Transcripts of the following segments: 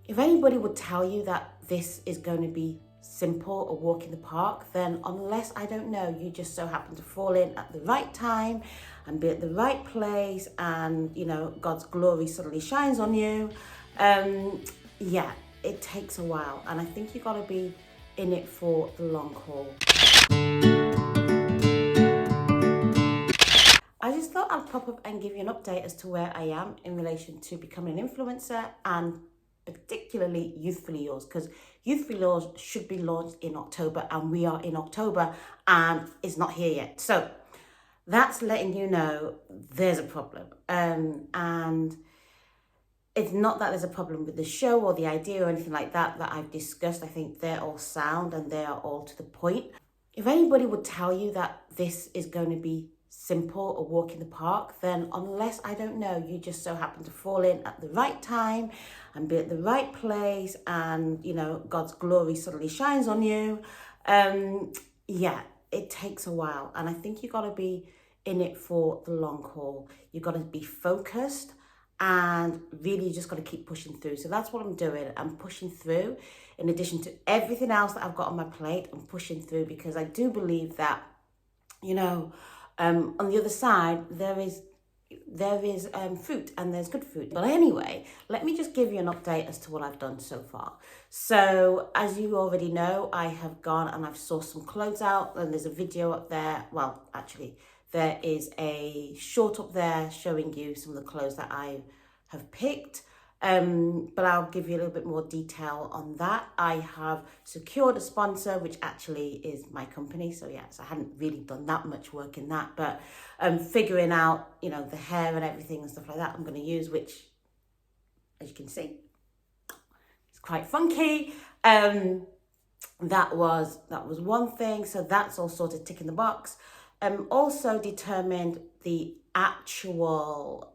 If anybody would tell you that this is going to be simple, a walk in the park, then unless, I don't know, you just so happen to fall in at the right time and be at the right place and, you know, God's glory suddenly shines on you, yeah, it takes a while. And I think you got to be in it for the long haul. I just thought I'd pop up and give you an update as to where I am in relation to becoming an influencer, and particularly Youthfully Yours, because Youthfully Yours should be launched in October and we are in October and it's not here yet. So that's letting you know there's a problem. And it's not that there's a problem with the show or the idea or anything like that I've discussed. I think they're all sound and they are all to the point. If anybody would tell you that this is going to be simple, a walk in the park, then unless, I don't know, you just so happen to fall in at the right time and be at the right place and, you know, God's glory suddenly shines on you, yeah, it takes a while. And I think you got to be in it for the long haul. You got to be focused and really you just got to keep pushing through. So that's what I'm doing. I'm pushing through. In addition to everything else that I've got on my plate, I'm pushing through because I do believe that, you know, on the other side, there is fruit and there's good fruit. But anyway, let me just give you an update as to what I've done so far. So as you already know, I have gone and I've sourced some clothes out, and there's a video up there. Well, actually, there is a short up there showing you some of the clothes that I have picked. But I'll give you a little bit more detail on that. I have secured a sponsor, which actually is my company. So yes, I hadn't really done that much work in that, but figuring out, you know, the hair and everything and stuff like that I'm going to use, which, as you can see, it's quite funky. That was one thing. So that's all sorted, tick in the box. Also determined the actual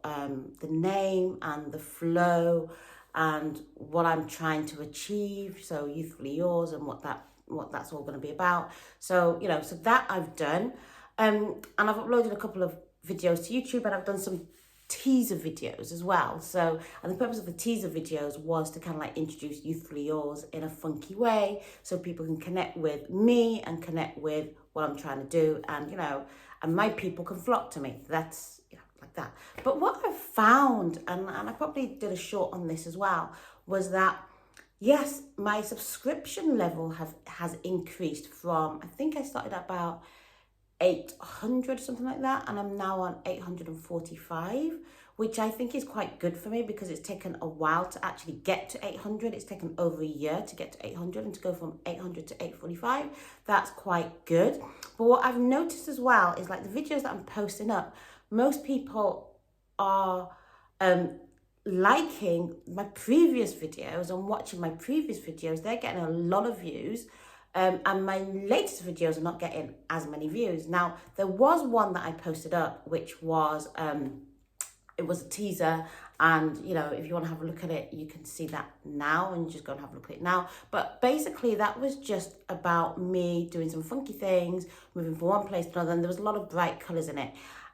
the name and the flow and what I'm trying to achieve, so Youthfully Yours, and what that's all going to be about. So, you know, so that I've done, and I've uploaded a couple of videos to YouTube, and I've done some teaser videos as well. So, and the purpose of the teaser videos was to kind of like introduce Youthfully Yours in a funky way, so people can connect with me and connect with what I'm trying to do, and, you know, and my people can flock to me. That's, you know, like that. But what I've found, and I probably did a short on this as well, was that yes, my subscription level has increased from, I think I started at about 800, something like that, and I'm now on 845, which I think is quite good for me because it's taken a while to actually get to 800. It's taken over a year to get to 800, and to go from 800 to 845, that's quite good. But what I've noticed as well is, like, the videos that I'm posting up, most people are liking my previous videos and watching my previous videos. They're getting a lot of views. And my latest videos are not getting as many views. Now, there was one that I posted up, which was, it was a teaser. And, you know, if you want to have a look at it, you can see that now, and just go and have a look at it now. But basically, that was just about me doing some funky things, moving from one place to another. And there was a lot of bright colours in it.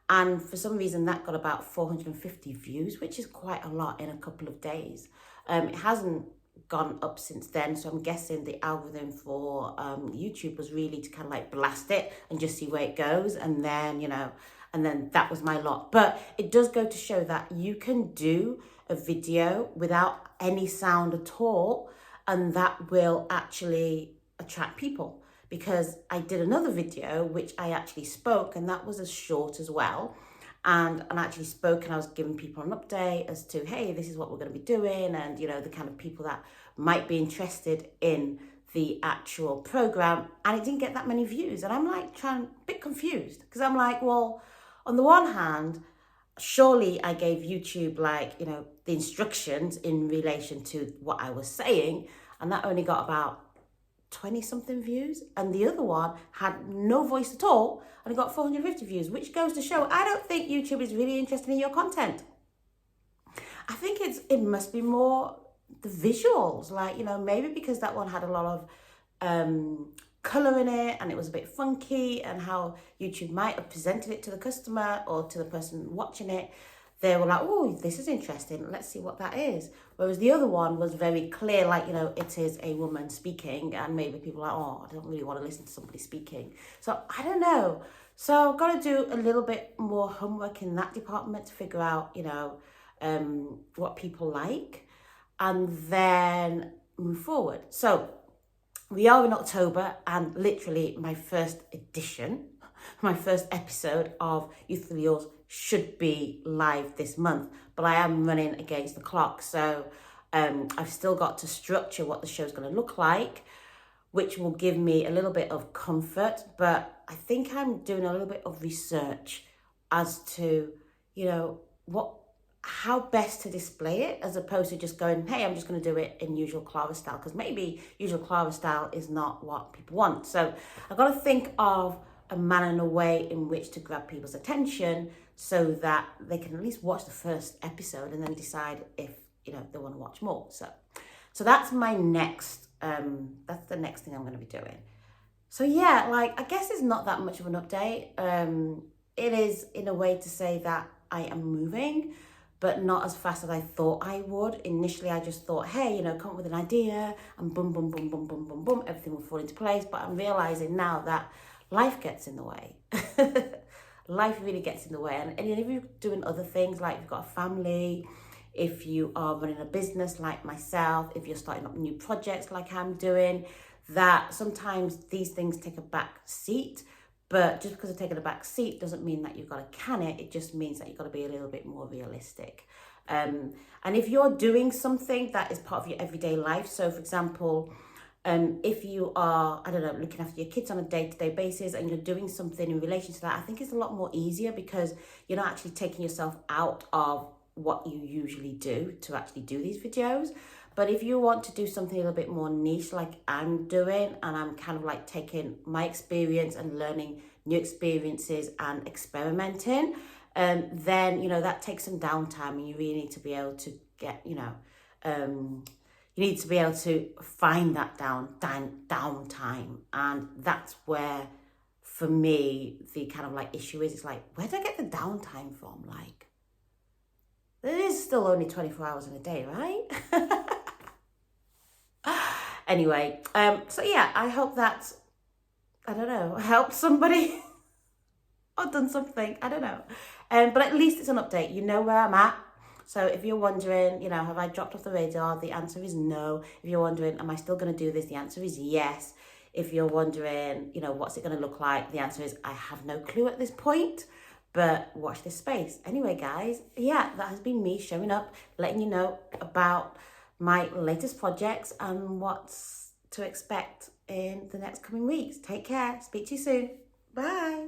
And for some reason, that got about 450 views, which is quite a lot in a couple of days. It hasn't gone up since then, so I'm guessing the algorithm for YouTube was really to kind of like blast it and just see where it goes, and then, you know, and then that was my lot. But it does go to show that you can do a video without any sound at all, and that will actually attract people. Because I did another video which I actually spoke, and that was as short as well. And I actually spoke, and I was giving people an update as to, hey, this is what we're going to be doing, and, you know, the kind of people that might be interested in the actual program. And it didn't get that many views, and I'm like a bit confused, because I'm like, well, on the one hand, surely I gave YouTube, like, you know, the instructions in relation to what I was saying, and that only got about 20 something views, and the other one had no voice at all and it got 450 views, which goes to show I don't think YouTube is really interested in your content. I think it must be more the visuals, like, you know, maybe because that one had a lot of color in it and it was a bit funky, and how YouTube might have presented it to the customer or to the person watching it, they were like, oh, this is interesting, let's see what that is. Whereas the other one was very clear, like, you know, it is a woman speaking, and maybe people are like, oh, I don't really want to listen to somebody speaking. So I don't know. So I've got to do a little bit more homework in that department to figure out, you know, what people like, and then move forward. So we are in October, and literally my first edition, my first episode of Youthfully Yours should be live this month, but I am running against the clock. So I've still got to structure what the show's going to look like, which will give me a little bit of comfort. But I think I'm doing a little bit of research as to, you know, how best to display it, as opposed to just going, hey, I'm just going to do it in usual Clara style, because maybe usual Clara style is not what people want. So I've got to think of a manner and a way in which to grab people's attention so that they can at least watch the first episode and then decide if, you know, they want to watch more. So that's my next, that's the next thing I'm going to be doing. So yeah, like, I guess it's not that much of an update. It is in a way to say that I am moving, but not as fast as I thought I would. Initially, I just thought, hey, you know, come up with an idea and boom, boom, boom, boom, boom, boom, boom, everything will fall into place. But I'm realizing now that life gets in the way. Life really gets in the way. And if you're doing other things, like you've got a family, if you are running a business like myself, if you're starting up new projects like I'm doing, that sometimes these things take a back seat. But just because they're taking a back seat doesn't mean that you've got to can it. It just means that you've got to be a little bit more realistic. And if you're doing something that is part of your everyday life, so for example, if you are, I don't know, looking after your kids on a day-to-day basis and you're doing something in relation to that, I think it's a lot more easier because you're not actually taking yourself out of what you usually do to actually do these videos. But if you want to do something a little bit more niche like I'm doing, and I'm kind of like taking my experience and learning new experiences and experimenting, then, you know, that takes some downtime, and you really need to be able to get, you know, you need to be able to find that downtime. And that's where, for me, the kind of like issue is, it's like, where do I get the downtime from? Like, there is still only 24 hours in a day, right? Anyway, so yeah, I hope that, I don't know, helped somebody or done something, I don't know. But at least it's an update. You know where I'm at. So if you're wondering, you know, have I dropped off the radar? The answer is no. If you're wondering, am I still going to do this? The answer is yes. If you're wondering, you know, what's it going to look like? The answer is I have no clue at this point. But watch this space. Anyway, guys, yeah, that has been me showing up, letting you know about my latest projects and what's to expect in the next coming weeks. Take care. Speak to you soon. Bye.